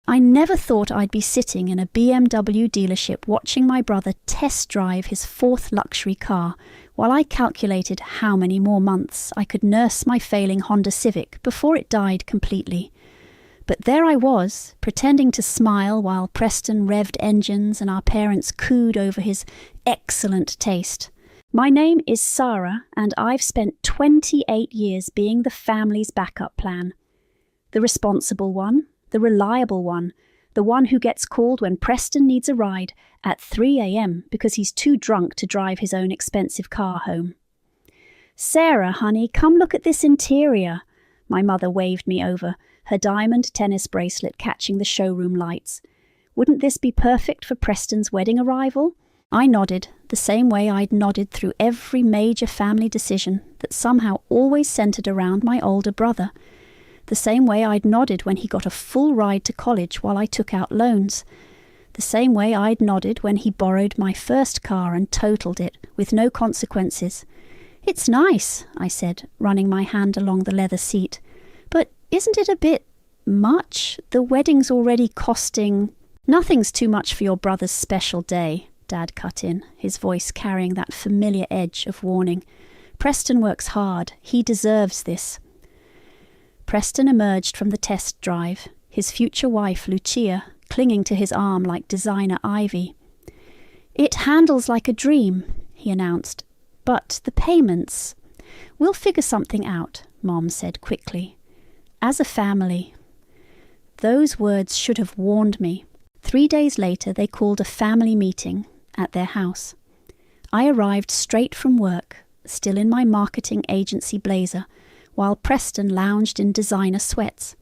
I never thought I'd be sitting in a BMW dealership watching my brother test drive his 4th luxury car while I calculated how many more months I could nurse my failing Honda Civic before it died completely. But there I was, pretending to smile while Preston revved engines and our parents cooed over his excellent taste. My name is Sarah, and I've spent 28 years being the family's backup plan. The responsible one, the reliable one, the one who gets called when Preston needs a ride at 3 a.m. because he's too drunk to drive his own expensive car home. "Sarah, honey, come look at this interior." My mother waved me over, her diamond tennis bracelet catching the showroom lights. "Wouldn't this be perfect for Preston's wedding arrival?" I nodded, the same way I'd nodded through every major family decision that somehow always centered around my older brother. The same way I'd nodded when he got a full ride to college while I took out loans. The same way I'd nodded when he borrowed my first car and totaled it with no consequences. "It's nice," I said, running my hand along the leather seat. "But isn't it a bit much? The wedding's already costing—" "Nothing's too much for your brother's special day," Dad cut in, his voice carrying that familiar edge of warning. "Preston works hard. He deserves this." Preston emerged from the test drive, his future wife, Lucia, clinging to his arm like designer ivy. "It handles like a dream," he announced. "But the payments—" "We'll figure something out," Mom said quickly. "As a family." Those words should have warned me. 3 days later, they called a family meeting at their house. I arrived straight from work, still in my marketing agency blazer, while Preston lounged in designer sweats.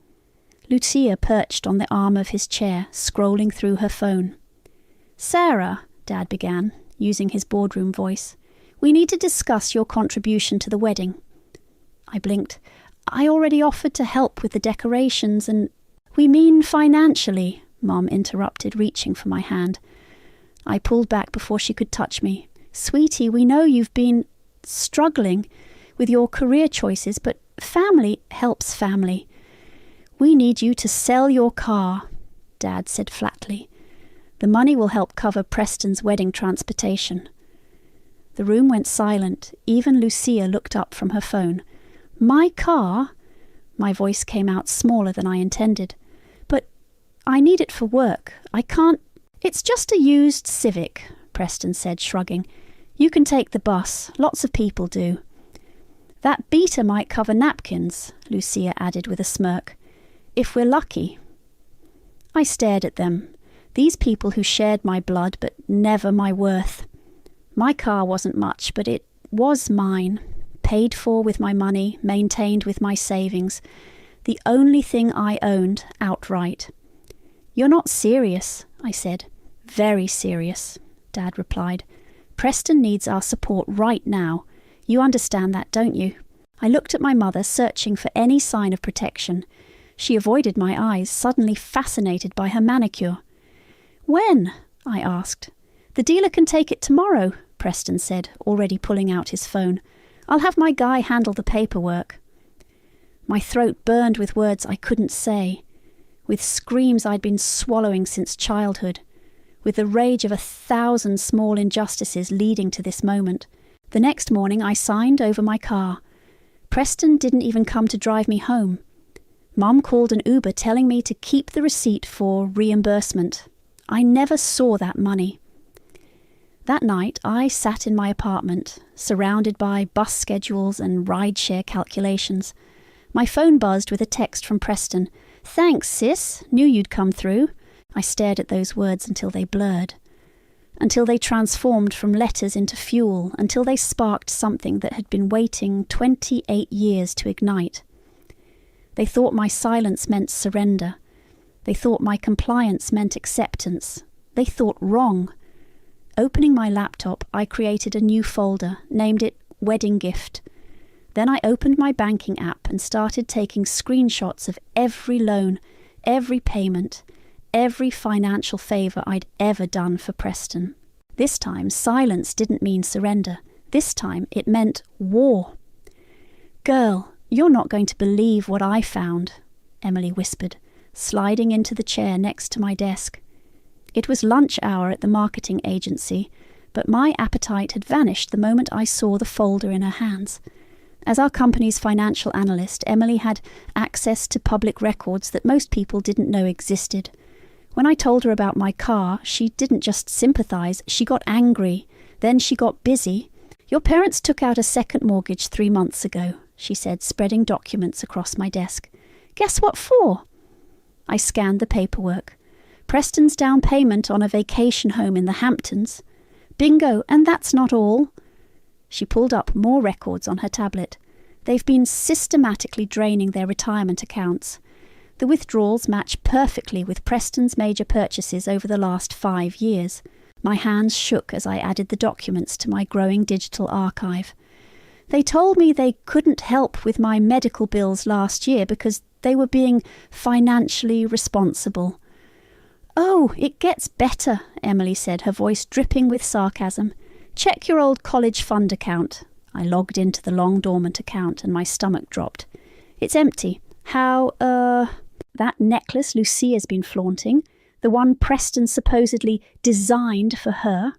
Lucia perched on the arm of his chair, scrolling through her phone. "Sarah," Dad began, using his boardroom voice, "we need to discuss your contribution to the wedding." I blinked. "I already offered to help with the decorations and—" "We mean financially," Mom interrupted, reaching for my hand. I pulled back before she could touch me. "Sweetie, we know you've been struggling with your career choices, but family helps family. We need you to sell your car," Dad said flatly. "The money will help cover Preston's wedding transportation." The room went silent. Even Lucia looked up from her phone. "My car?" My voice came out smaller than I intended. "But I need it for work. I can't—" "It's just a used Civic," Preston said, shrugging. "You can take the bus. Lots of people do." "That beater might cover napkins," Lucia added with a smirk. "If we're lucky." I stared at them, these people who shared my blood but never my worth. My car wasn't much, but it was mine, paid for with my money, maintained with my savings, the only thing I owned outright. "You're not serious," I said. "Very serious," Dad replied. "Preston needs our support right now. You understand that, don't you?" I looked at my mother, searching for any sign of protection. She avoided my eyes, suddenly fascinated by her manicure. "When?" I asked. "The dealer can take it tomorrow," Preston said, already pulling out his phone. "I'll have my guy handle the paperwork." My throat burned with words I couldn't say, with screams I'd been swallowing since childhood, with the rage of 1,000 small injustices leading to this moment. The next morning I signed over my car. Preston didn't even come to drive me home. Mom called an Uber telling me to keep the receipt for reimbursement. I never saw that money. That night I sat in my apartment, surrounded by bus schedules and rideshare calculations. My phone buzzed with a text from Preston. "Thanks, sis. Knew you'd come through." I stared at those words until they blurred, until they transformed from letters into fuel, until they sparked something that had been waiting 28 years to ignite. They thought my silence meant surrender. They thought my compliance meant acceptance. They thought wrong. Opening my laptop, I created a new folder, named it Wedding Gift. Then I opened my banking app and started taking screenshots of every loan, every payment, every financial favour I'd ever done for Preston. This time, silence didn't mean surrender. This time, it meant war. "Girl, you're not going to believe what I found," Emily whispered, sliding into the chair next to my desk. It was lunch hour at the marketing agency, but my appetite had vanished the moment I saw the folder in her hands. As our company's financial analyst, Emily had access to public records that most people didn't know existed. When I told her about my car, she didn't just sympathise, she got angry. Then she got busy. "Your parents took out a second mortgage 3 months ago," she said, spreading documents across my desk. "Guess what for?" I scanned the paperwork. Preston's down payment on a vacation home in the Hamptons. Bingo, and that's not all. She pulled up more records on her tablet. They've been systematically draining their retirement accounts. The withdrawals match perfectly with Preston's major purchases over the last 5 years. My hands shook as I added the documents to my growing digital archive. They told me they couldn't help with my medical bills last year because they were being financially responsible. "Oh, it gets better," Emily said, her voice dripping with sarcasm. "Check your old college fund account." I logged into the long dormant account and my stomach dropped. "It's empty. How, that necklace Lucia's been flaunting, the one Preston supposedly designed for her?"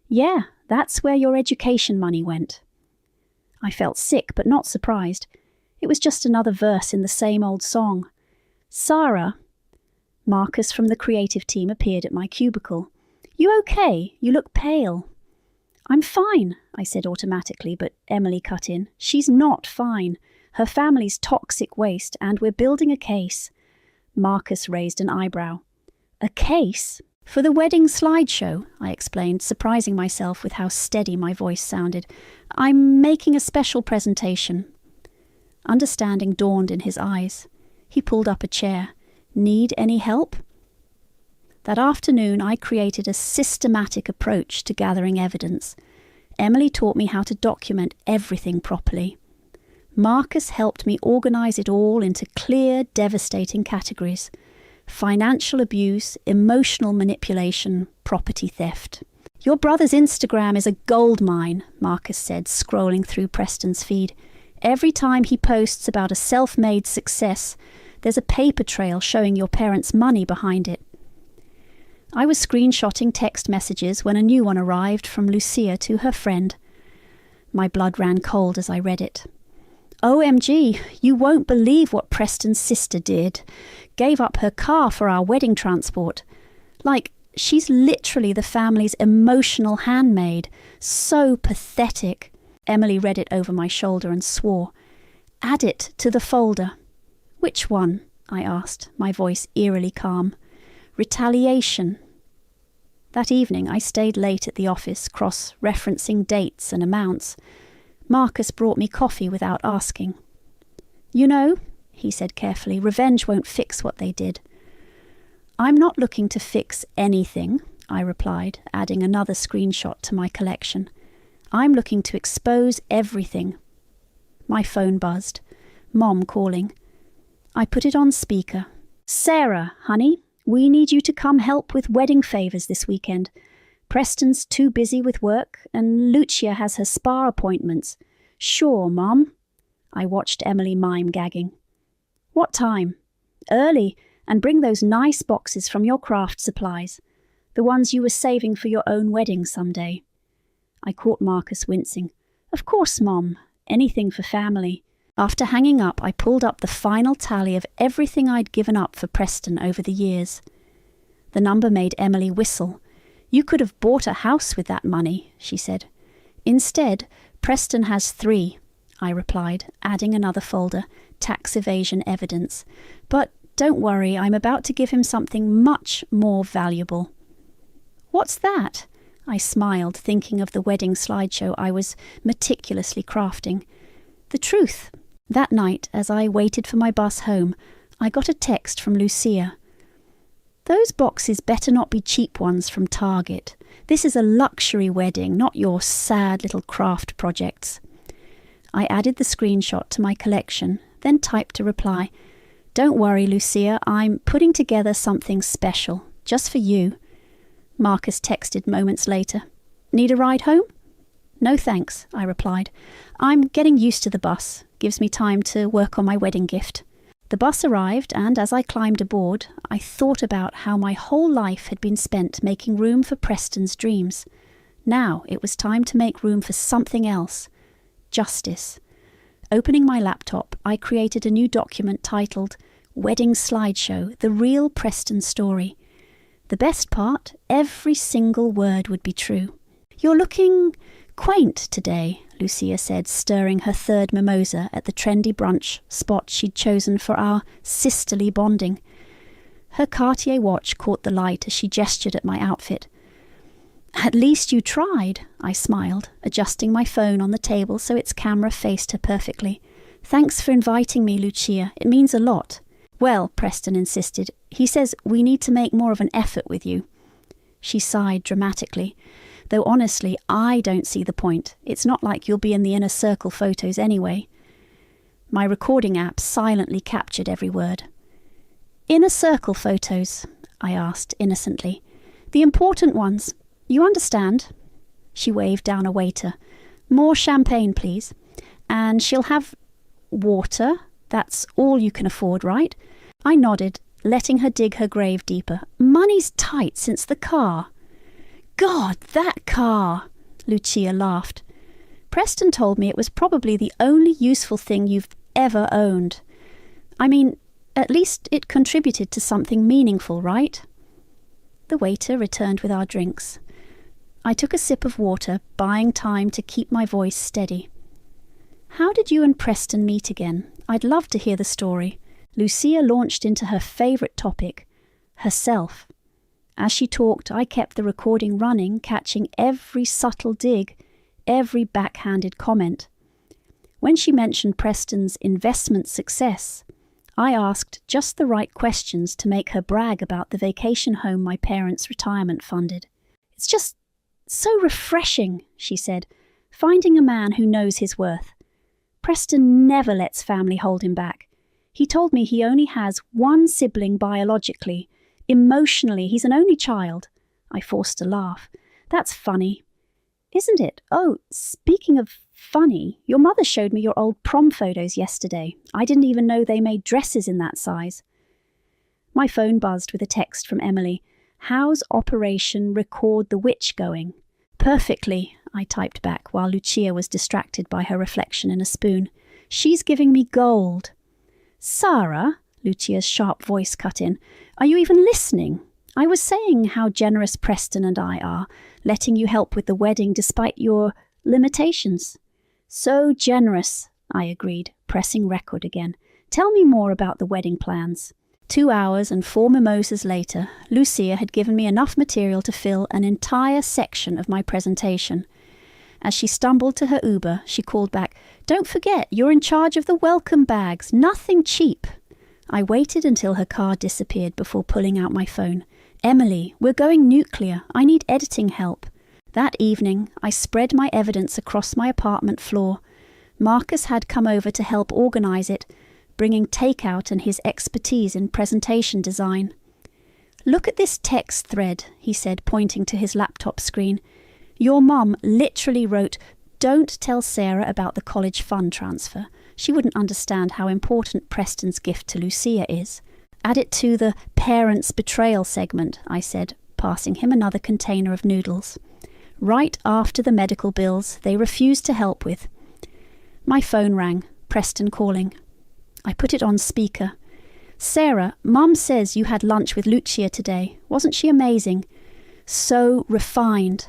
"Yeah, that's where your education money went." I felt sick but not surprised. It was just another verse in the same old song. "Sarah," Marcus from the creative team appeared at my cubicle. "You okay? You look pale." "I'm fine," I said automatically, but Emily cut in. "She's not fine. Her family's toxic waste, and we're building a case." Marcus raised an eyebrow. "A case?" "For the wedding slideshow," I explained, surprising myself with how steady my voice sounded. "I'm making a special presentation." Understanding dawned in his eyes. He pulled up a chair. "Need any help?" That afternoon I created a systematic approach to gathering evidence. Emily taught me how to document everything properly. Marcus helped me organise it all into clear, devastating categories: financial abuse, emotional manipulation, property theft. "Your brother's Instagram is a goldmine," Marcus said, scrolling through Preston's feed. "Every time he posts about a self-made success, there's a paper trail showing your parents' money behind it." I was screenshotting text messages when a new one arrived from Lucia to her friend. My blood ran cold as I read it. "OMG, you won't believe what Preston's sister did. Gave up her car for our wedding transport. Like, she's literally the family's emotional handmaid. So pathetic." Emily read it over my shoulder and swore. "Add it to the folder." "Which one?" I asked, my voice eerily calm. "Retaliation." That evening I stayed late at the office, cross-referencing dates and amounts. Marcus brought me coffee without asking. "You know," he said carefully, "revenge won't fix what they did." "I'm not looking to fix anything," I replied, adding another screenshot to my collection. "I'm looking to expose everything." My phone buzzed. Mom calling. I put it on speaker. "Sarah, honey, we need you to come help with wedding favours this weekend. Preston's too busy with work, and Lucia has her spa appointments." "Sure, Mom." I watched Emily mime gagging. "What time?" "Early, and bring those nice boxes from your craft supplies. The ones you were saving for your own wedding someday." I caught Marcus wincing. "Of course, Mom. Anything for family." After hanging up, I pulled up the final tally of everything I'd given up for Preston over the years. The number made Emily whistle. "You could have bought a house with that money," she said. "Instead, Preston has 3, I replied, adding another folder, tax evasion evidence. "But don't worry, I'm about to give him something much more valuable." "What's that?" I smiled, thinking of the wedding slideshow I was meticulously crafting. "The truth. That night, as I waited for my bus home, I got a text from Lucia. "Those boxes better not be cheap ones from Target. This is a luxury wedding, not your sad little craft projects." I added the screenshot to my collection, then typed a reply. "Don't worry, Lucia, I'm putting together something special, just for you." Marcus texted moments later. "Need a ride home?" "No thanks," I replied. "I'm getting used to the bus. Gives me time to work on my wedding gift." The bus arrived, and as I climbed aboard, I thought about how my whole life had been spent making room for Preston's dreams. Now it was time to make room for something else. Justice. Opening my laptop, I created a new document titled Wedding Slideshow, The Real Preston Story. The best part, every single word would be true. "You're looking quaint today," Lucia said, stirring her third mimosa at the trendy brunch spot she'd chosen for our sisterly bonding. Her Cartier watch caught the light as she gestured at my outfit. "At least you tried," I smiled, adjusting my phone on the table so its camera faced her perfectly. "Thanks for inviting me, Lucia. It means a lot." "Well," Preston insisted, "he says we need to make more of an effort with you." She sighed dramatically. "Though honestly, I don't see the point. It's not like you'll be in the inner circle photos anyway." My recording app silently captured every word. "Inner circle photos?" I asked innocently. "The important ones. You understand?" She waved down a waiter. "More champagne, please. And she'll have water. That's all you can afford, right?" I nodded, letting her dig her grave deeper. "Money's tight since the car." "God, that car!" Lucia laughed. "Preston told me it was probably the only useful thing you've ever owned. I mean, at least it contributed to something meaningful, right?" The waiter returned with our drinks. I took a sip of water, buying time to keep my voice steady. "How did you and Preston meet again? I'd love to hear the story." Lucia launched into her favourite topic, herself. As she talked, I kept the recording running, catching every subtle dig, every backhanded comment. When she mentioned Preston's investment success, I asked just the right questions to make her brag about the vacation home my parents' retirement funded. "It's just so refreshing," she said, "finding a man who knows his worth. Preston never lets family hold him back. He told me he only has one sibling biologically. Emotionally, he's an only child." I forced a laugh. "That's funny." "Isn't it? Oh, speaking of funny, your mother showed me your old prom photos yesterday. I didn't even know they made dresses in that size." My phone buzzed with a text from Emily. "How's Operation Record the Witch going?" "Perfectly," I typed back while Lucia was distracted by her reflection in a spoon. "She's giving me gold." "Sarah," Lucia's sharp voice cut in, "are you even listening? I was saying how generous Preston and I are, letting you help with the wedding despite your limitations." "So generous," I agreed, pressing record again. "Tell me more about the wedding plans." 2 hours and 4 mimosas later, Lucia had given me enough material to fill an entire section of my presentation. As she stumbled to her Uber, she called back, "Don't forget, you're in charge of the welcome bags. Nothing cheap." I waited until her car disappeared before pulling out my phone. "Emily, we're going nuclear. I need editing help." That evening, I spread my evidence across my apartment floor. Marcus had come over to help organise it, bringing takeout and his expertise in presentation design. "Look at this text thread," he said, pointing to his laptop screen. "Your mum literally wrote, 'Don't tell Sarah about the college fund transfer. She wouldn't understand how important Preston's gift to Lucia is.' Add it to the parents' betrayal segment," I said, passing him another container of noodles. "Right after the medical bills they refused to help with." My phone rang, Preston calling. I put it on speaker. "Sarah, Mum says you had lunch with Lucia today. Wasn't she amazing?" "So refined."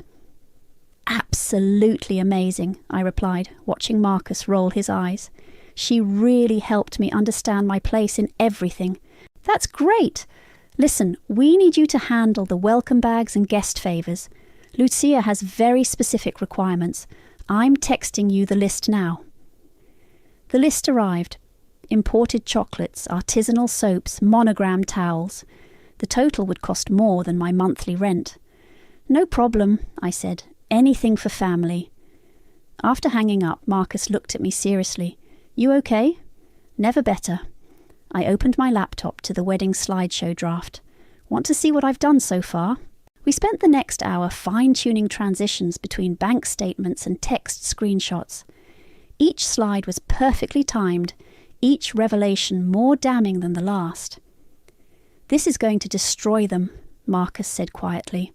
"Absolutely amazing," I replied, watching Marcus roll his eyes. "She really helped me understand my place in everything." "That's great. Listen, we need you to handle the welcome bags and guest favours. Lucia has very specific requirements. I'm texting you the list now." The list arrived. Imported chocolates, artisanal soaps, monogram towels. The total would cost more than my monthly rent. "No problem," I said. "Anything for family." After hanging up, Marcus looked at me seriously. "You okay?" "Never better." I opened my laptop to the wedding slideshow draft. "Want to see what I've done so far?" We spent the next hour fine-tuning transitions between bank statements and text screenshots. Each slide was perfectly timed, each revelation more damning than the last. "This is going to destroy them," Marcus said quietly.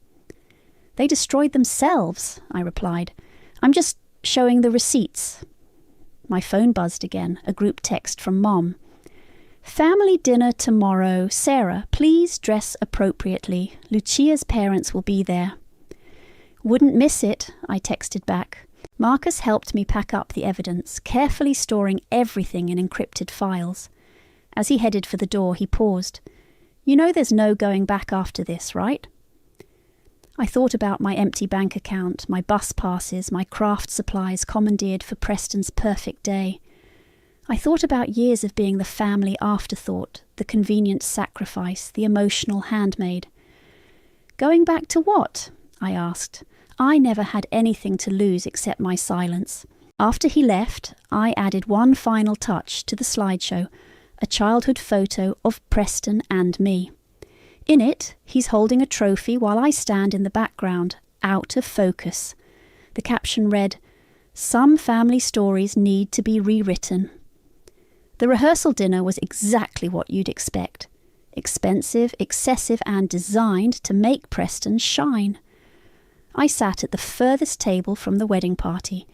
"They destroyed themselves," I replied. "I'm just showing the receipts." My phone buzzed again, a group text from Mom. "Family dinner tomorrow. Sarah, please dress appropriately. Lucia's parents will be there." "Wouldn't miss it," I texted back. Marcus helped me pack up the evidence, carefully storing everything in encrypted files. As he headed for the door, he paused. "You know there's no going back after this, right?" I thought about my empty bank account, my bus passes, my craft supplies commandeered for Preston's perfect day. I thought about years of being the family afterthought, the convenient sacrifice, the emotional handmaid. "Going back to what?" I asked. I never had anything to lose except my silence. After he left, I added one final touch to the slideshow, a childhood photo of Preston and me. In it, he's holding a trophy while I stand in the background, out of focus. The caption read, "Some family stories need to be rewritten." The rehearsal dinner was exactly what you'd expect. Expensive, excessive, and designed to make Preston shine. I sat at the furthest table from the wedding party,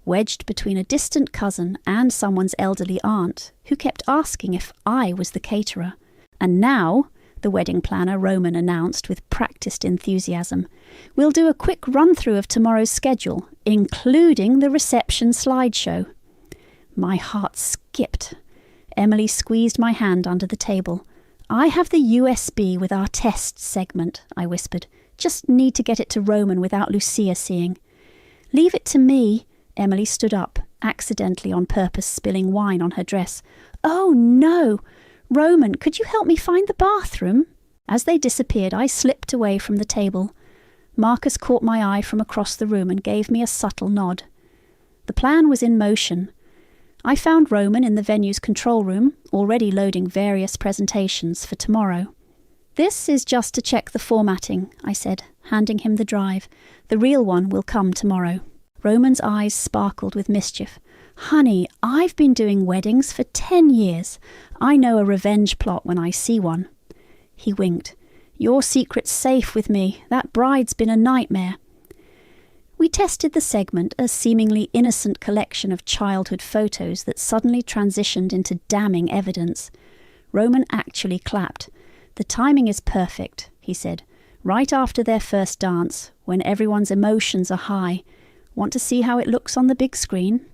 wedged between a distant cousin and someone's elderly aunt, who kept asking if I was the caterer. "And now," the wedding planner Roman announced with practiced enthusiasm, "we'll do a quick run-through of tomorrow's schedule, including the reception slideshow." My heart skipped. Emily squeezed my hand under the table. "I have the USB with our test segment," I whispered. "Just need to get it to Roman without Lucia seeing." "Leave it to me." Emily stood up, accidentally on purpose spilling wine on her dress. "Oh no! Roman, could you help me find the bathroom?" As they disappeared, I slipped away from the table. Marcus caught my eye from across the room and gave me a subtle nod. The plan was in motion. I found Roman in the venue's control room, already loading various presentations for tomorrow. "This is just to check the formatting," I said, handing him the drive. "The real one will come tomorrow." Roman's eyes sparkled with mischief. "Honey, I've been doing weddings for 10 years. I know a revenge plot when I see one." He winked. "Your secret's safe with me. That bride's been a nightmare." We tested the segment, a seemingly innocent collection of childhood photos that suddenly transitioned into damning evidence. Roman actually clapped. "The timing is perfect," he said. "Right after their first dance, when everyone's emotions are high. Want to see how it looks on the big screen?"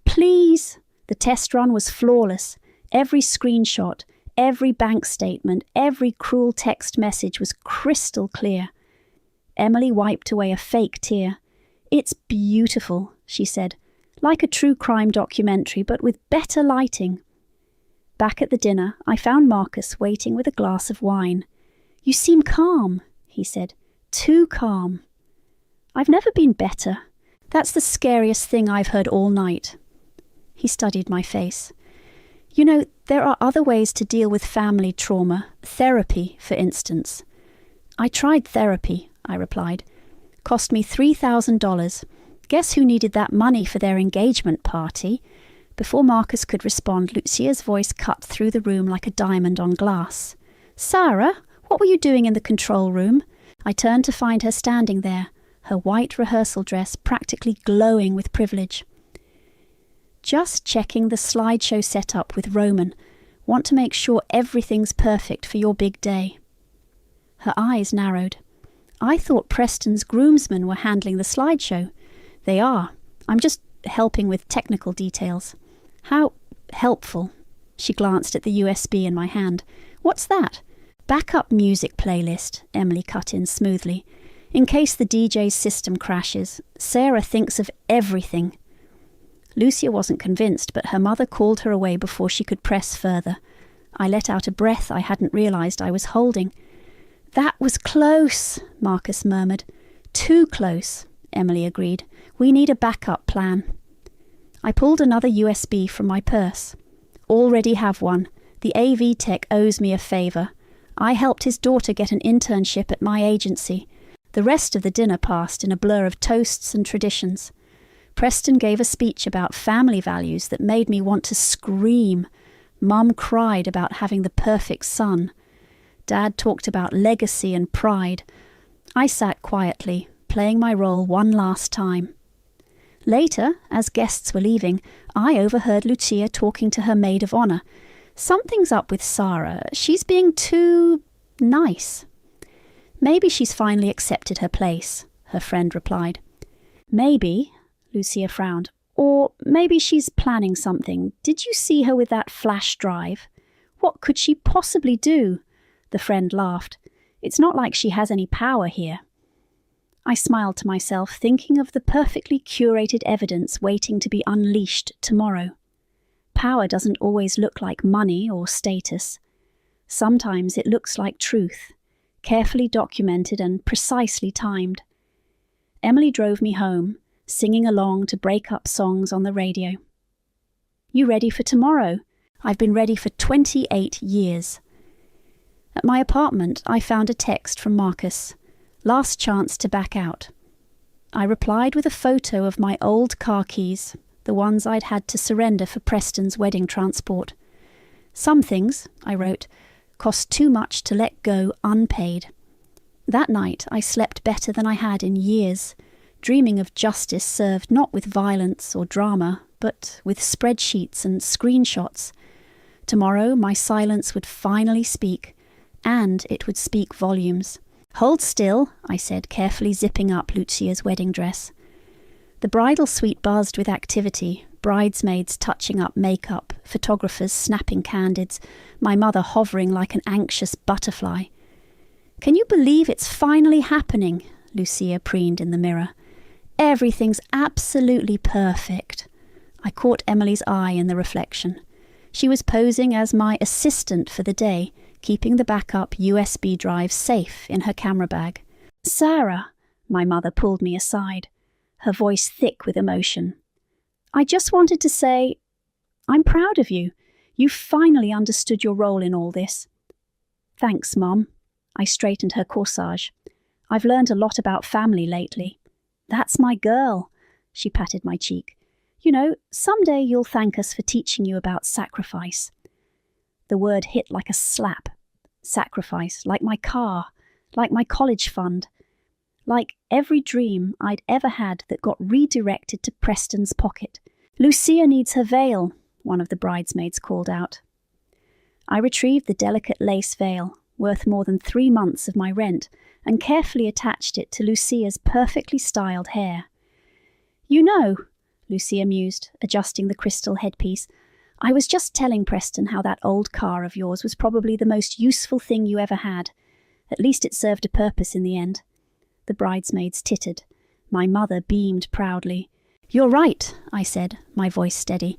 "Please!" The test run was flawless. Every screenshot, every bank statement, every cruel text message was crystal clear. Emily wiped away a fake tear. "It's beautiful," she said. "Like a true crime documentary, but with better lighting." Back at the dinner, I found Marcus waiting with a glass of wine. "You seem calm," he said. "Too calm." "I've never been better. That's the scariest thing I've heard all night." He studied my face. "You know, there are other ways to deal with family trauma. Therapy, for instance." "I tried therapy," I replied. "Cost me $3,000. Guess who needed that money for their engagement party?" Before Marcus could respond, Lucia's voice cut through the room like a diamond on glass. "Sarah, what were you doing in the control room?" I turned to find her standing there, her white rehearsal dress practically glowing with privilege. "Just checking the slideshow setup with Roman. Want to make sure everything's perfect for your big day." Her eyes narrowed. "I thought Preston's groomsmen were handling the slideshow." "They are. I'm just helping with technical details." "How helpful." She glanced at the USB in my hand. "What's that?" "Backup music playlist," Emily cut in smoothly. "In case the DJ's system crashes. Sarah thinks of everything." Lucia wasn't convinced, but her mother called her away before she could press further. I let out a breath I hadn't realised I was holding. "That was close," Marcus murmured. "Too close," Emily agreed. "We need a backup plan." I pulled another USB from my purse. "Already have one. The AV tech owes me a favour. I helped his daughter get an internship at my agency. The rest of the dinner passed in a blur of toasts and traditions. Preston gave a speech about family values that made me want to scream. Mum cried about having the perfect son. Dad talked about legacy and pride. I sat quietly, playing my role one last time. Later, as guests were leaving, I overheard Lucia talking to her maid of honour. Something's up with Sarah. She's being too nice. Maybe she's finally accepted her place, her friend replied. Maybe, Lucia frowned. Or maybe she's planning something. Did you see her with that flash drive? What could she possibly do? The friend laughed. It's not like she has any power here. I smiled to myself, thinking of the perfectly curated evidence waiting to be unleashed tomorrow. Power doesn't always look like money or status. Sometimes it looks like truth, carefully documented and precisely timed. Emily drove me home, singing along to break-up songs on the radio. You ready for tomorrow? I've been ready for 28 years. At my apartment, I found a text from Marcus. Last chance to back out. I replied with a photo of my old car keys, the ones I'd had to surrender for Preston's wedding transport. Some things, I wrote, cost too much to let go unpaid. That night I slept better than I had in years, dreaming of justice served not with violence or drama, but with spreadsheets and screenshots. Tomorrow my silence would finally speak, and it would speak volumes. Hold still, I said, carefully zipping up Lucia's wedding dress. The bridal suite buzzed with activity, bridesmaids touching up makeup, photographers snapping candids, my mother hovering like an anxious butterfly. Can you believe it's finally happening? Lucia preened in the mirror. Everything's absolutely perfect. I caught Emily's eye in the reflection. She was posing as my assistant for the day, keeping the backup USB drive safe in her camera bag. Sarah, my mother pulled me aside, her voice thick with emotion. I just wanted to say, I'm proud of you. You finally understood your role in all this. Thanks, Mum. I straightened her corsage. I've learned a lot about family lately. That's my girl. She patted my cheek. You know, someday you'll thank us for teaching you about sacrifice. The word hit like a slap. Sacrifice, like my car, like my college fund, like every dream I'd ever had that got redirected to Preston's pocket. Lucia needs her veil, one of the bridesmaids called out. I retrieved the delicate lace veil, worth more than 3 months of my rent, and carefully attached it to Lucia's perfectly styled hair. You know, Lucia mused, adjusting the crystal headpiece, I was just telling Preston how that old car of yours was probably the most useful thing you ever had. At least it served a purpose in the end. The bridesmaids tittered. My mother beamed proudly. You're right, I said, my voice steady.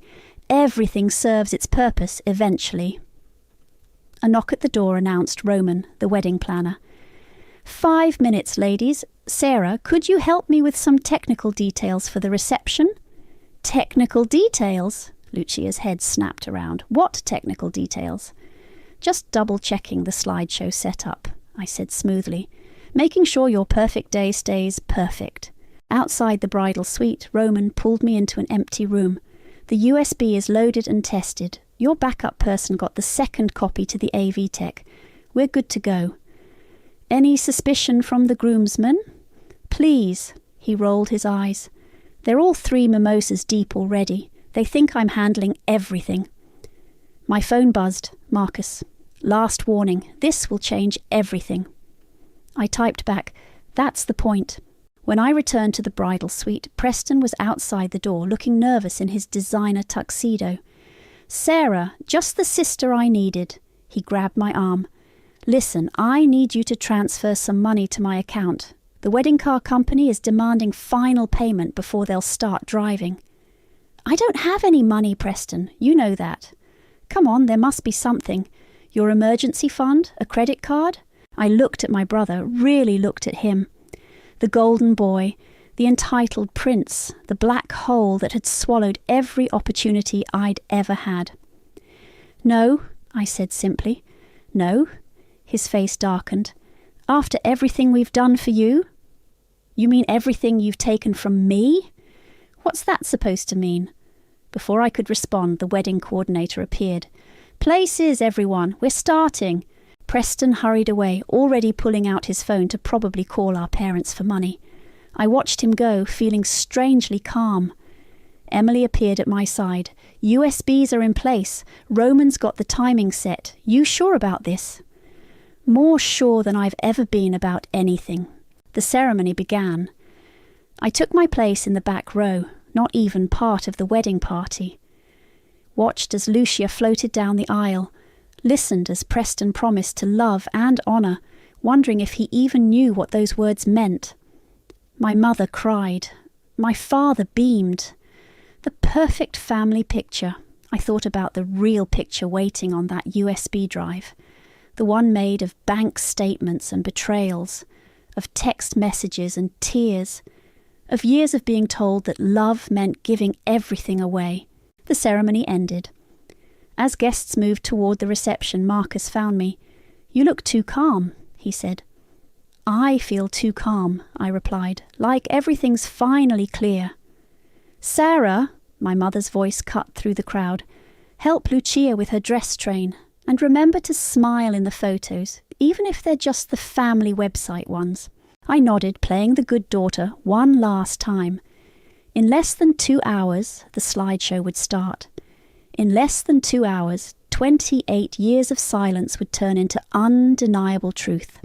Everything serves its purpose eventually. A knock at the door announced Roman, the wedding planner. 5 minutes, ladies. Sarah, could you help me with some technical details for the reception? Technical details? Lucia's head snapped around. What technical details? Just double-checking the slideshow setup, I said smoothly, making sure your perfect day stays perfect. Outside the bridal suite, Roman pulled me into an empty room. The USB is loaded and tested. Your backup person got the second copy to the AV tech. We're good to go. Any suspicion from the groomsmen? Please, he rolled his eyes. They're all 3 mimosas deep already. They think I'm handling everything. My phone buzzed. Marcus. Last warning. This will change everything. I typed back, that's the point. When I returned to the bridal suite, Preston was outside the door, looking nervous in his designer tuxedo. Sarah, just the sister I needed. He grabbed my arm. Listen, I need you to transfer some money to my account. The wedding car company is demanding final payment before they'll start driving. I don't have any money, Preston. You know that. Come on, there must be something. Your emergency fund? A credit card? I looked at my brother, really looked at him. The golden boy, the entitled prince, the black hole that had swallowed every opportunity I'd ever had. No, I said simply. No. His face darkened. After everything we've done for you? You mean everything you've taken from me? What's that supposed to mean? Before I could respond, the wedding coordinator appeared. Places, everyone, we're starting. Preston hurried away, already pulling out his phone to probably call our parents for money. I watched him go, feeling strangely calm. Emily appeared at my side. USBs are in place. Roman's got the timing set. You sure about this? More sure than I've ever been about anything. The ceremony began. I took my place in the back row, not even part of the wedding party. Watched as Lucia floated down the aisle, listened as Preston promised to love and honour, wondering if he even knew what those words meant. My mother cried. My father beamed. The perfect family picture. I thought about the real picture waiting on that USB drive, the one made of bank statements and betrayals, of text messages and tears, of years of being told that love meant giving everything away. The ceremony ended. As guests moved toward the reception, Marcus found me. You look too calm, he said. I feel too calm, I replied, like everything's finally clear. Sarah, my mother's voice cut through the crowd, help Lucia with her dress train, and remember to smile in the photos, even if they're just the family website ones. I nodded, playing the good daughter one last time. In less than 2 hours, the slideshow would start. In less than 2 hours, 28 years of silence would turn into undeniable truth.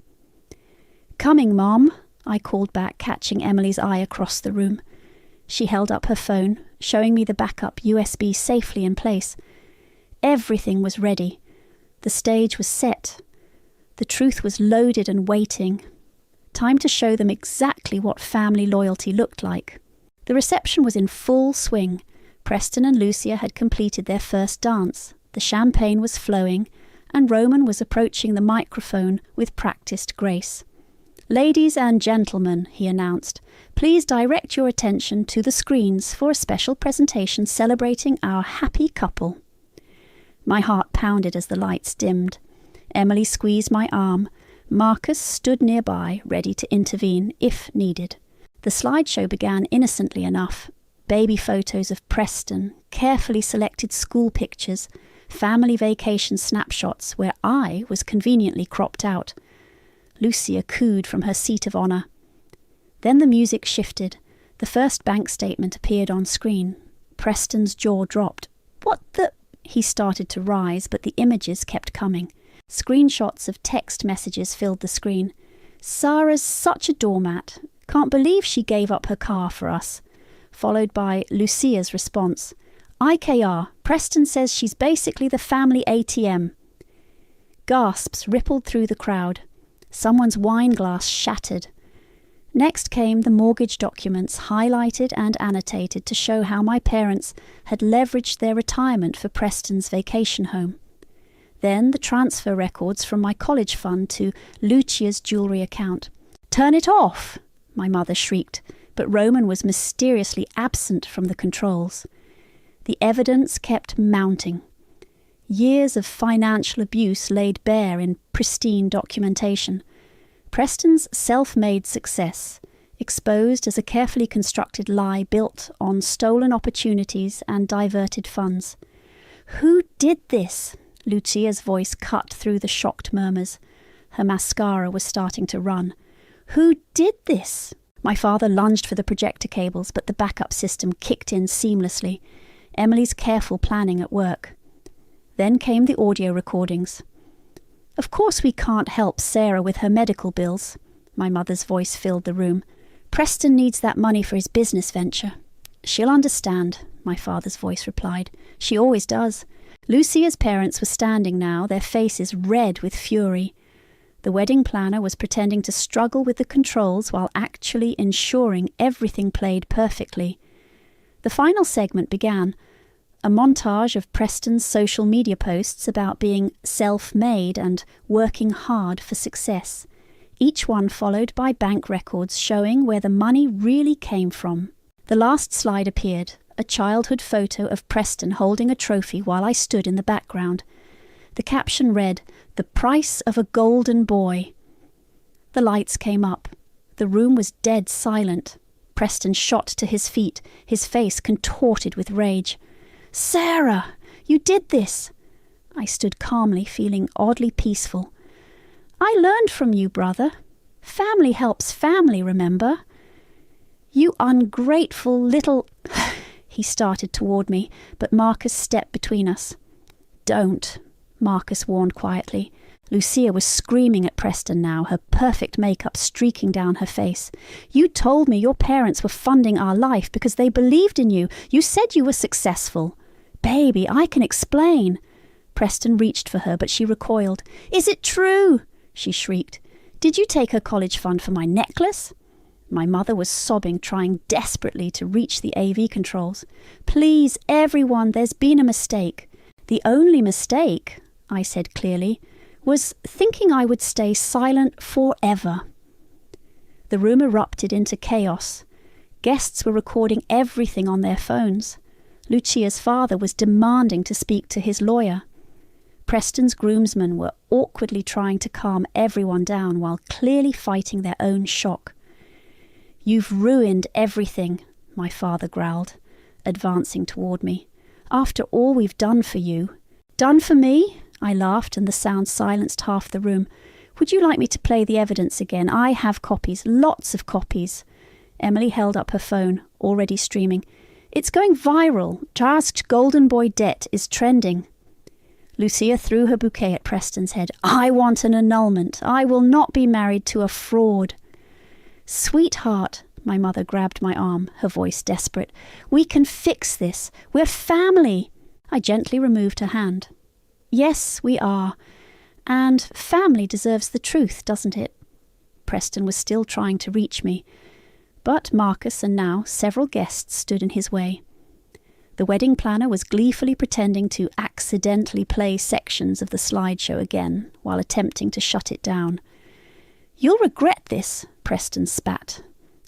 Coming, Mom, I called back, catching Emily's eye across the room. She held up her phone, showing me the backup USB safely in place. Everything was ready. The stage was set. The truth was loaded and waiting. Time to show them exactly what family loyalty looked like. The reception was in full swing. Preston and Lucia had completed their first dance. The champagne was flowing, and Roman was approaching the microphone with practiced grace. Ladies and gentlemen, he announced, please direct your attention to the screens for a special presentation celebrating our happy couple. My heart pounded as the lights dimmed. Emily squeezed my arm. Marcus stood nearby, ready to intervene if needed. The slideshow began innocently enough. Baby photos of Preston, carefully selected school pictures, family vacation snapshots where I was conveniently cropped out. Lucia cooed from her seat of honour. Then the music shifted. The first bank statement appeared on screen. Preston's jaw dropped. What the... He started to rise, but the images kept coming. Screenshots of text messages filled the screen. Sarah's such a doormat. Can't believe she gave up her car for us. Followed by Lucia's response. IKR, Preston says she's basically the family ATM. Gasps rippled through the crowd. Someone's wine glass shattered. Next came the mortgage documents, highlighted and annotated to show how my parents had leveraged their retirement for Preston's vacation home. Then the transfer records from my college fund to Lucia's jewellery account. Turn it off, my mother shrieked, but Roman was mysteriously absent from the controls. The evidence kept mounting. Years of financial abuse laid bare in pristine documentation. Preston's self-made success, exposed as a carefully constructed lie built on stolen opportunities and diverted funds. Who did this? Lucia's voice cut through the shocked murmurs. Her mascara was starting to run. Who did this? My father lunged for the projector cables, but the backup system kicked in seamlessly. Emily's careful planning at work. Then came the audio recordings. Of course we can't help Sarah with her medical bills. My mother's voice filled the room. Preston needs that money for his business venture. She'll understand, my father's voice replied. She always does. Lucia's parents were standing now, their faces red with fury. The wedding planner was pretending to struggle with the controls while actually ensuring everything played perfectly. The final segment began. A montage of Preston's social media posts about being self-made and working hard for success, each one followed by bank records showing where the money really came from. The last slide appeared, a childhood photo of Preston holding a trophy while I stood in the background. The caption read, "The price of a golden boy." The lights came up. The room was dead silent. Preston shot to his feet, his face contorted with rage. "Sarah! You did this!" I stood calmly, feeling oddly peaceful. "I learned from you, brother. Family helps family, remember?" "You ungrateful little—" He started toward me, but Marcus stepped between us. "Don't," Marcus warned quietly. Lucia was screaming at Preston now, her perfect makeup streaking down her face. "You told me your parents were funding our life because they believed in you. You said you were successful." "Baby, I can explain." Preston reached for her, but she recoiled. "Is it true?" she shrieked. "Did you take her college fund for my necklace?" My mother was sobbing, trying desperately to reach the AV controls. "Please, everyone, there's been a mistake." "The only mistake," I said clearly, "was thinking I would stay silent forever." The room erupted into chaos. Guests were recording everything on their phones. Lucia's father was demanding to speak to his lawyer. Preston's groomsmen were awkwardly trying to calm everyone down while clearly fighting their own shock. "You've ruined everything," my father growled, advancing toward me. "After all we've done for you." "Done for me?" I laughed, and the sound silenced half the room. "Would you like me to play the evidence again? I have copies, lots of copies." Emily held up her phone, already streaming. "It's going viral. Tasked Golden Boy debt is trending." Lucia threw her bouquet at Preston's head. "I want an annulment. I will not be married to a fraud." "Sweetheart," my mother grabbed my arm, her voice desperate. "We can fix this. We're family." I gently removed her hand. "Yes, we are. And family deserves the truth, doesn't it?" Preston was still trying to reach me, but Marcus and now several guests stood in his way. The wedding planner was gleefully pretending to accidentally play sections of the slideshow again while attempting to shut it down. "You'll regret this," Preston spat.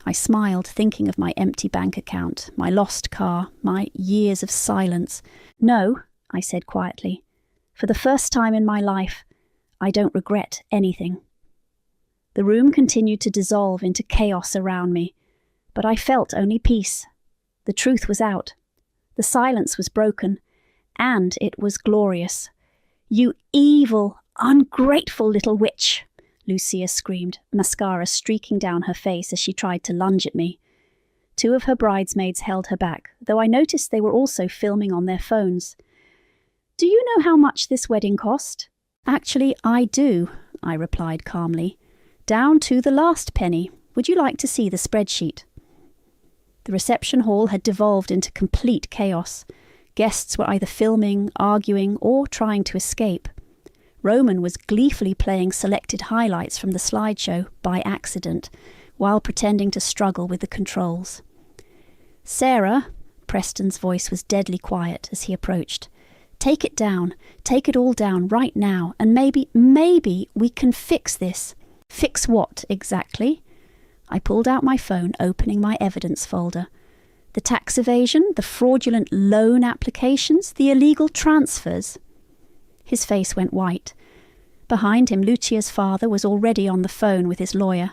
I smiled, thinking of my empty bank account, my lost car, my years of silence. "No," I said quietly. "For the first time in my life, I don't regret anything." The room continued to dissolve into chaos around me, but I felt only peace. The truth was out. The silence was broken, and it was glorious. "You evil, ungrateful little witch!" Lucia screamed, mascara streaking down her face as she tried to lunge at me. Two of her bridesmaids held her back, though I noticed they were also filming on their phones. "Do you know how much this wedding cost?" "Actually, I do," I replied calmly. "Down to the last penny. Would you like to see the spreadsheet?" The reception hall had devolved into complete chaos. Guests were either filming, arguing, or trying to escape. Roman was gleefully playing selected highlights from the slideshow by accident, while pretending to struggle with the controls. "Sarah," Preston's voice was deadly quiet as he approached. "Take it down. Take it all down right now, and maybe we can fix this." "Fix what, exactly?" I pulled out my phone, opening my evidence folder. The tax evasion, the fraudulent loan applications, the illegal transfers. His face went white. Behind him, Lucia's father was already on the phone with his lawyer.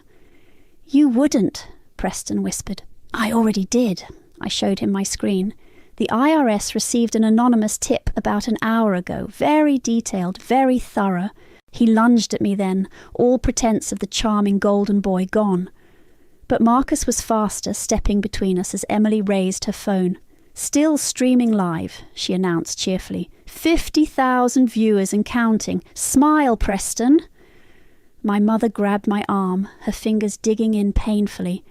"You wouldn't," Preston whispered. "I already did." I showed him my screen. "The IRS received an anonymous tip about an hour ago, very detailed, very thorough." He lunged at me then, all pretense of the charming golden boy gone. But Marcus was faster, stepping between us as Emily raised her phone. "Still streaming live," she announced cheerfully. 50,000 viewers and counting. Smile, Preston." My mother grabbed my arm, her fingers digging in painfully.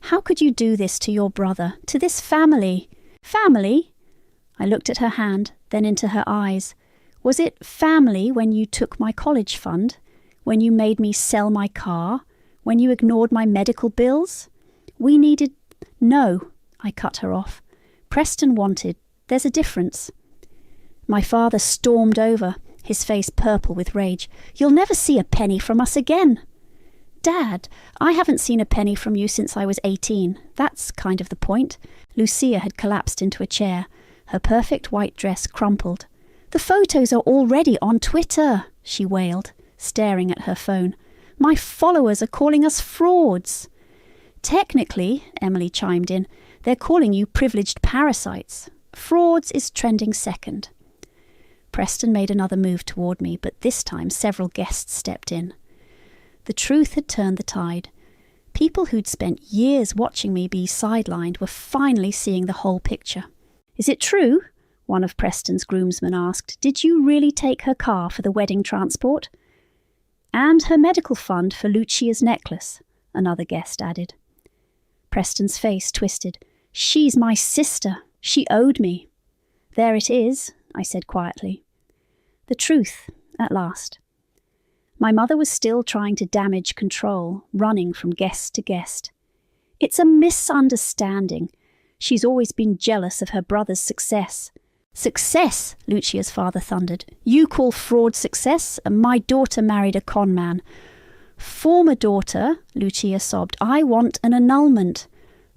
"How could you do this to your brother, to this family?" "Family?" I looked at her hand, then into her eyes. "Was it family when you took my college fund? When you made me sell my car? When you ignored my medical bills? We needed—" "No," I cut her off. "Preston wanted. There's a difference." My father stormed over, his face purple with rage. "You'll never see a penny from us again." "Dad, I haven't seen a penny from you since I was 18. That's kind of the point." Lucia had collapsed into a chair, her perfect white dress crumpled. "The photos are already on Twitter," she wailed, staring at her phone. "My followers are calling us frauds." Technically, Emily chimed in, they're calling you privileged parasites. Frauds is trending second. Preston made another move toward me, but this time several guests stepped in. The truth had turned the tide. People who'd spent years watching me be sidelined were finally seeing the whole picture. "Is it true?" one of Preston's groomsmen asked. "Did you really take her car for the wedding transport?" "And her medical fund for Lucia's necklace," another guest added. Preston's face twisted. "She's my sister. She owed me." "There it is," I said quietly. The truth, at last. My mother was still trying to damage control, running from guest to guest. "It's a misunderstanding. She's always been jealous of her brother's success." "Success," Lucia's father thundered. "You call fraud success? My daughter married a con man." "Former daughter," Lucia sobbed. "I want an annulment."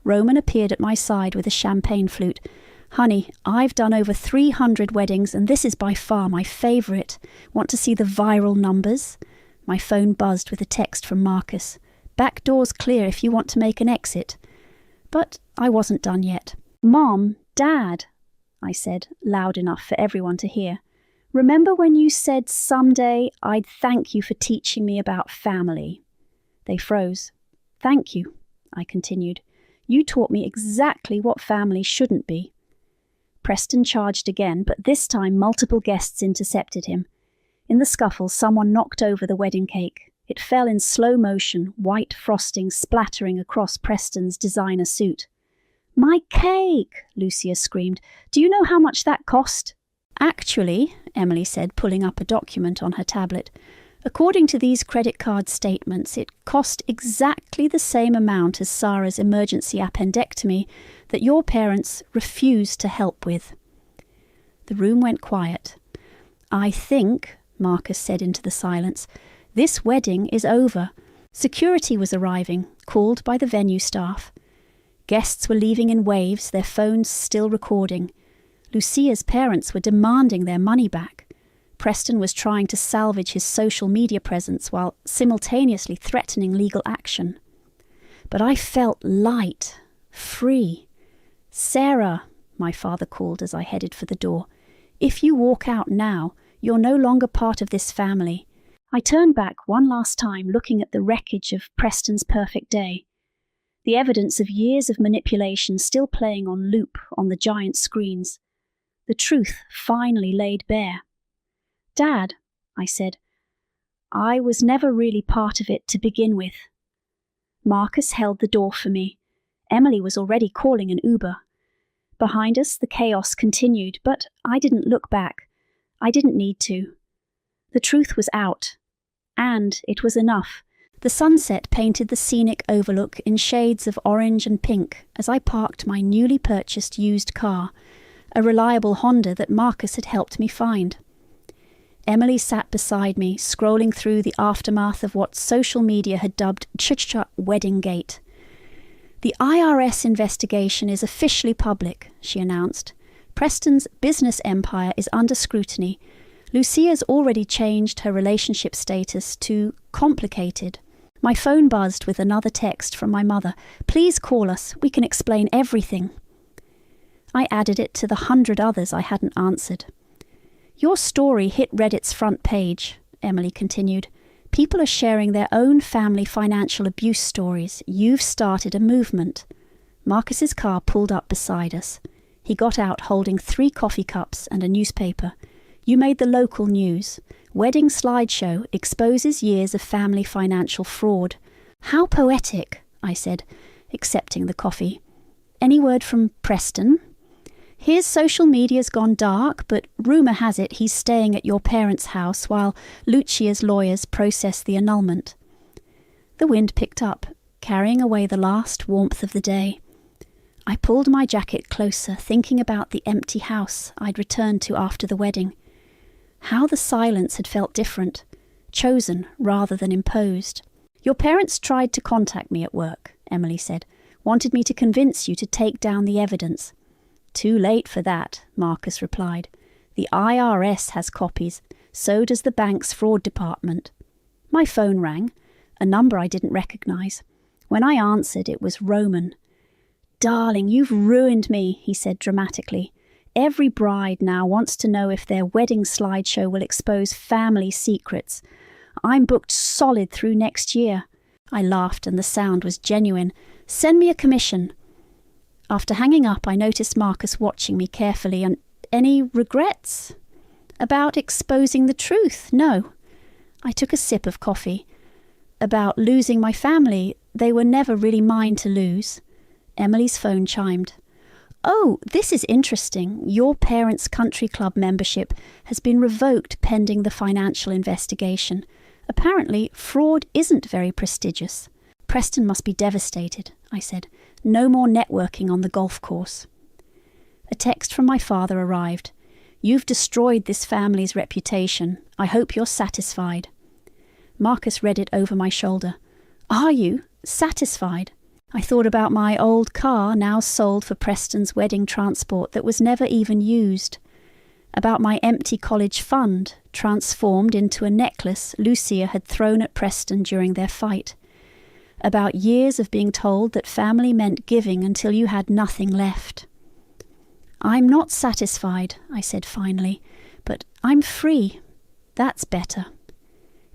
Roman appeared at my side with a champagne flute. "Honey, I've done over 300 weddings and this is by far my favourite. Want to see the viral numbers?" My phone buzzed with a text from Marcus. "Back door's clear if you want to make an exit." But I wasn't done yet. "Mom, Dad," I said, loud enough for everyone to hear. "Remember when you said someday I'd thank you for teaching me about family?" They froze. "Thank you," I continued. "You taught me exactly what family shouldn't be." Preston charged again, but this time multiple guests intercepted him. In the scuffle, someone knocked over the wedding cake. It fell in slow motion, white frosting splattering across Preston's designer suit. "My cake!" Lucia screamed. "Do you know how much that cost?" "Actually," Emily said, pulling up a document on her tablet, "according to these credit card statements, it cost exactly the same amount as Sarah's emergency appendectomy that your parents refused to help with." The room went quiet. "I think," Marcus said into the silence, "this wedding is over." Security was arriving, called by the venue staff. Guests were leaving in waves, their phones still recording. Lucia's parents were demanding their money back. Preston was trying to salvage his social media presence while simultaneously threatening legal action. But I felt light, free. "Sarah," my father called as I headed for the door, "if you walk out now, you're no longer part of this family." I turned back one last time, looking at the wreckage of Preston's perfect day. The evidence of years of manipulation still playing on loop on the giant screens. The truth finally laid bare. "Dad," I said, "I was never really part of it to begin with." Marcus held the door for me. Emily was already calling an Uber. Behind us, the chaos continued, but I didn't look back. I didn't need to. The truth was out. And it was enough. The sunset painted the scenic overlook in shades of orange and pink as I parked my newly purchased used car, a reliable Honda that Marcus had helped me find. Emily sat beside me, scrolling through the aftermath of what social media had dubbed Ch-Ch Wedding Gate. "The IRS investigation is officially public," she announced. "Preston's business empire is under scrutiny. Lucia's already changed her relationship status to complicated." My phone buzzed with another text from my mother. "Please call us. We can explain everything." I added it to the 100 others I hadn't answered. "Your story hit Reddit's front page," Emily continued. "People are sharing their own family financial abuse stories. You've started a movement." Marcus's car pulled up beside us. He got out holding 3 coffee cups and a newspaper. "You made the local news. Wedding slideshow exposes years of family financial fraud." "How poetic," I said, accepting the coffee. "Any word from Preston?" "His social media's gone dark, but rumour has it he's staying at your parents' house while Lucia's lawyers process the annulment." The wind picked up, carrying away the last warmth of the day. I pulled my jacket closer, thinking about the empty house I'd returned to after the wedding. How the silence had felt different, chosen rather than imposed. "Your parents tried to contact me at work," Emily said. "Wanted me to convince you to take down the evidence." "Too late for that," Marcus replied. "The IRS has copies, so does the bank's fraud department." My phone rang, a number I didn't recognise. When I answered, it was Roman. "Darling, you've ruined me," he said dramatically. "Every bride now wants to know if their wedding slideshow will expose family secrets. I'm booked solid through next year." I laughed and the sound was genuine. "Send me a commission." After hanging up, I noticed Marcus watching me carefully. "And any regrets?" "About exposing the truth? No." I took a sip of coffee. "About losing my family? They were never really mine to lose." Emily's phone chimed. "Oh, this is interesting. Your parents' country club membership has been revoked pending the financial investigation. Apparently, fraud isn't very prestigious." "Preston must be devastated," I said. "No more networking on the golf course." A text from my father arrived. "You've destroyed this family's reputation. I hope you're satisfied." Marcus read it over my shoulder. "Are you? Satisfied?" I thought about my old car now sold for Preston's wedding transport that was never even used. About my empty college fund, transformed into a necklace Lucia had thrown at Preston during their fight. About years of being told that family meant giving until you had nothing left. "I'm not satisfied," I said finally, "but I'm free. That's better."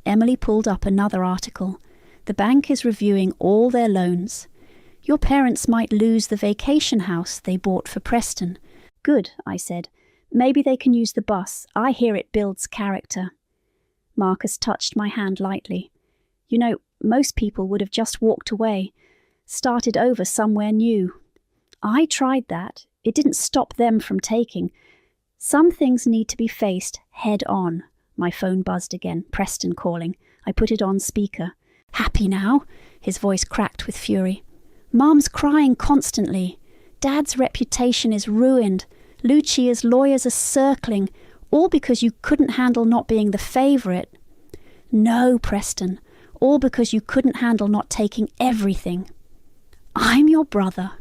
Emily pulled up another article. "The bank is reviewing all their loans. Your parents might lose the vacation house they bought for Preston." "Good," I said. "Maybe they can use the bus. I hear it builds character." Marcus touched my hand lightly. "You know, most people would have just walked away, started over somewhere new. I tried that. It didn't stop them from taking. Some things need to be faced head on." My phone buzzed again. Preston calling. I put it on speaker. "Happy now?" His voice cracked with fury. "Mum's crying constantly. Dad's reputation is ruined. Lucia's lawyers are circling, all because you couldn't handle not being the favourite." "No, Preston, all because you couldn't handle not taking everything." "I'm your brother.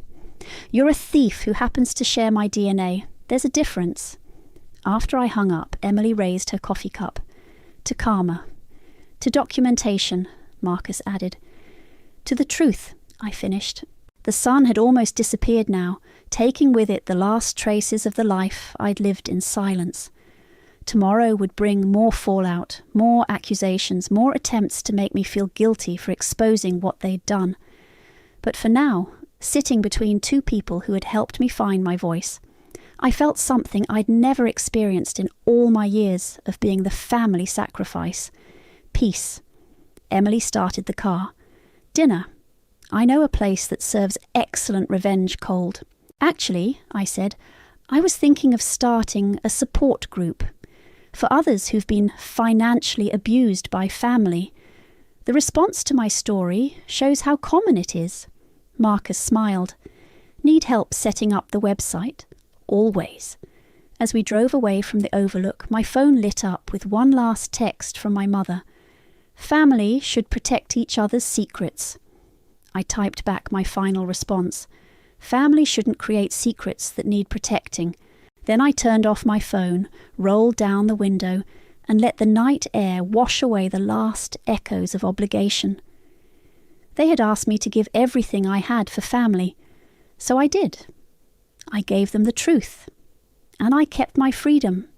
You're a thief who happens to share my DNA. There's a difference." After I hung up, Emily raised her coffee cup. "To karma. To documentation," Marcus added. "To the truth," I finished. The sun had almost disappeared now, taking with it the last traces of the life I'd lived in silence. Tomorrow would bring more fallout, more accusations, more attempts to make me feel guilty for exposing what they'd done. But for now, sitting between two people who had helped me find my voice, I felt something I'd never experienced in all my years of being the family sacrifice. Peace. Emily started the car. "Dinner. I know a place that serves excellent revenge cold." "Actually," I said, "I was thinking of starting a support group for others who've been financially abused by family. The response to my story shows how common it is." Marcus smiled. "Need help setting up the website?" "Always." As we drove away from the overlook, my phone lit up with one last text from my mother. "Family should protect each other's secrets." I typed back my final response. "Family shouldn't create secrets that need protecting." Then I turned off my phone, rolled down the window, and let the night air wash away the last echoes of obligation. They had asked me to give everything I had for family, so I did. I gave them the truth, and I kept my freedom.